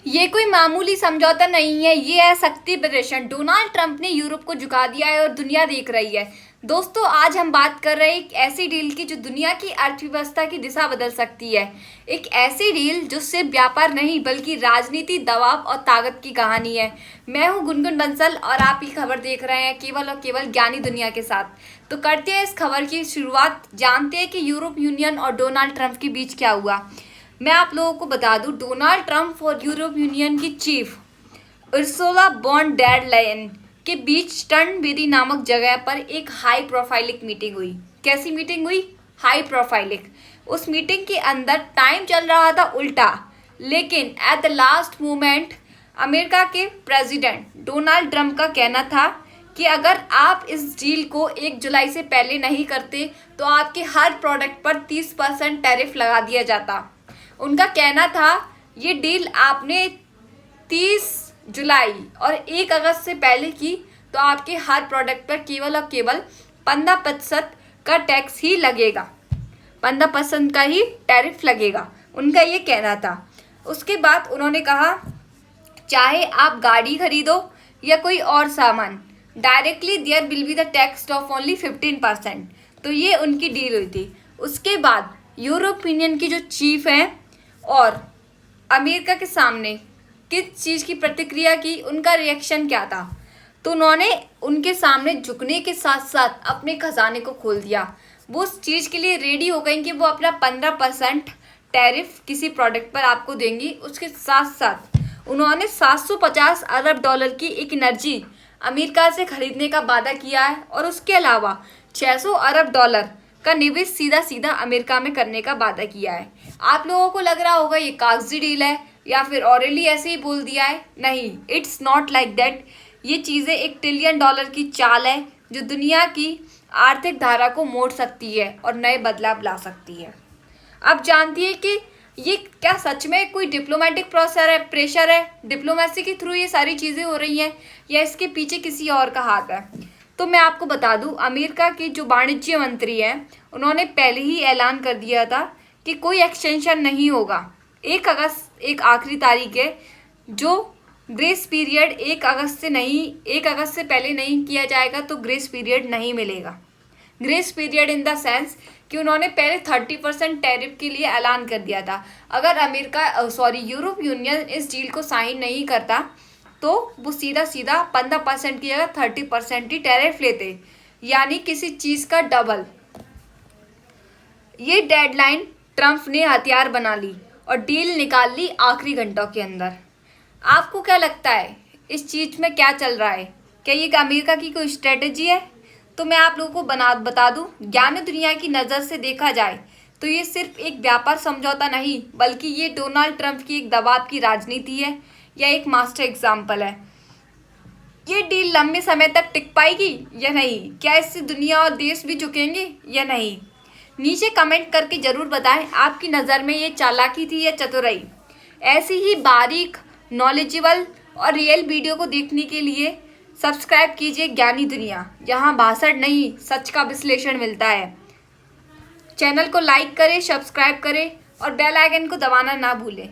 ये कोई मामूली समझौता नहीं है, ये है शक्ति प्रदर्शन। डोनाल्ड ट्रंप ने यूरोप को झुका दिया है और दुनिया देख रही है। दोस्तों, आज हम बात कर रहे हैं एक ऐसी डील की जो दुनिया की अर्थव्यवस्था की दिशा बदल सकती है। एक ऐसी डील जो सिर्फ व्यापार नहीं बल्कि राजनीति, दबाव और ताकत की कहानी है। मैं हूं गुनगुन बंसल और आप ये खबर देख रहे हैं केवल और केवल ज्ञानी दुनिया के साथ। तो करते हैं इस खबर की शुरुआत। जानते हैं कि यूरोप यूनियन और डोनाल्ड ट्रंप के बीच क्या हुआ। मैं आप लोगों को बता दूं, डोनाल्ड ट्रंप और यूरोप यूनियन की chief Ursula von der Leyen के बीच टर्नबेरी नामक जगह पर एक हाई प्रोफाइलिक मीटिंग हुई। कैसी मीटिंग हुई? हाई प्रोफाइलिक। उस मीटिंग के अंदर टाइम चल रहा था उल्टा, लेकिन at the last moment America के प्रेसिडेंट डोनाल्ड ट्रंप का कहना था कि अगर आप इस डील को 1 जुलाई से पहले नहीं करते तो आपके हर प्रोडक्ट पर 30% टैरिफ लगा दिया जाता। उनका कहना था ये डील आपने 30 जुलाई और 1 अगस्त से पहले की तो आपके हर प्रोडक्ट पर केवल और केवल 15% का टैक्स ही लगेगा, 15% का ही टैरिफ लगेगा। उनका ये कहना था। उसके बाद उन्होंने कहा चाहे आप गाड़ी खरीदो या कोई और सामान, directly there will be the tax of only 15%। तो ये उनकी डील हुई थी। उसके बाद यूरोप यूनियन की जो चीफ हैं और अमेरिका के सामने किस चीज़ की प्रतिक्रिया की, उनका रिएक्शन क्या था, तो उन्होंने उनके सामने झुकने के साथ साथ अपने खजाने को खोल दिया। वो उस चीज़ के लिए रेडी हो गई कि वो अपना 15% टैरिफ किसी प्रोडक्ट पर आपको देंगी। उसके साथ साथ उन्होंने 750 अरब डॉलर की एक एनर्जी अमेरिका से खरीदने का वादा किया है और उसके अलावा 600 अरब डॉलर का निवेश सीधा सीधा अमेरिका में करने का वादा किया है। आप लोगों को लग रहा होगा ये कागजी डील है या फिर ऑरेली ऐसे ही बोल दिया है। नहीं, इट्स नॉट लाइक दैट। ये चीज़ें $1 ट्रिलियन की चाल है जो दुनिया की आर्थिक धारा को मोड़ सकती है और नए बदलाव ला सकती है। अब जानती है कि ये क्या सच में कोई डिप्लोमेटिक प्रेशर है, डिप्लोमेसी के थ्रू ये सारी चीज़ें हो रही हैं या इसके पीछे किसी और का हाथ है। तो मैं आपको बता दूं, अमेरिका के जो वाणिज्य मंत्री हैं उन्होंने पहले ही ऐलान कर दिया था कि कोई एक्सटेंशन नहीं होगा। 1 अगस्त एक आखिरी तारीख है, जो ग्रेस पीरियड 1 अगस्त से पहले नहीं किया जाएगा तो ग्रेस पीरियड नहीं मिलेगा। Grace period in the sense कि उन्होंने पहले 30% टैरिफ के लिए ऐलान कर दिया था। अगर यूरोप यूनियन इस डील को साइन नहीं करता तो वो सीधा सीधा 15% की जगह 30% ही टैरिफ लेते, यानी किसी चीज़ का डबल। ये डेडलाइन ट्रंप ने हथियार बना ली और डील निकाल ली आखिरी घंटों के अंदर। आपको क्या लगता है इस चीज़ में क्या चल रहा है? क्या ये अमेरिका की कोई स्ट्रेटेजी है? तो मैं आप लोगों को बता दूं, ज्ञान दुनिया की नज़र से देखा जाए तो ये सिर्फ एक व्यापार समझौता नहीं बल्कि ये डोनाल्ड ट्रंप की एक दबाव की राजनीति है या एक मास्टर एग्जाम्पल है। ये डील लंबे समय तक टिक पाएगी या नहीं? क्या इससे दुनिया और देश भी झुकेंगे या नहीं? नीचे कमेंट करके ज़रूर बताएं, आपकी नज़र में ये चालाकी थी या चतुराई। ऐसी ही बारीक, नॉलेजेबल और रियल वीडियो को देखने के लिए सब्सक्राइब कीजिए ज्ञानी दुनिया। यहाँ भाषण नहीं, सच का विश्लेषण मिलता है। चैनल को लाइक करें, सब्सक्राइब करें और बेल आइकन को दबाना ना भूलें।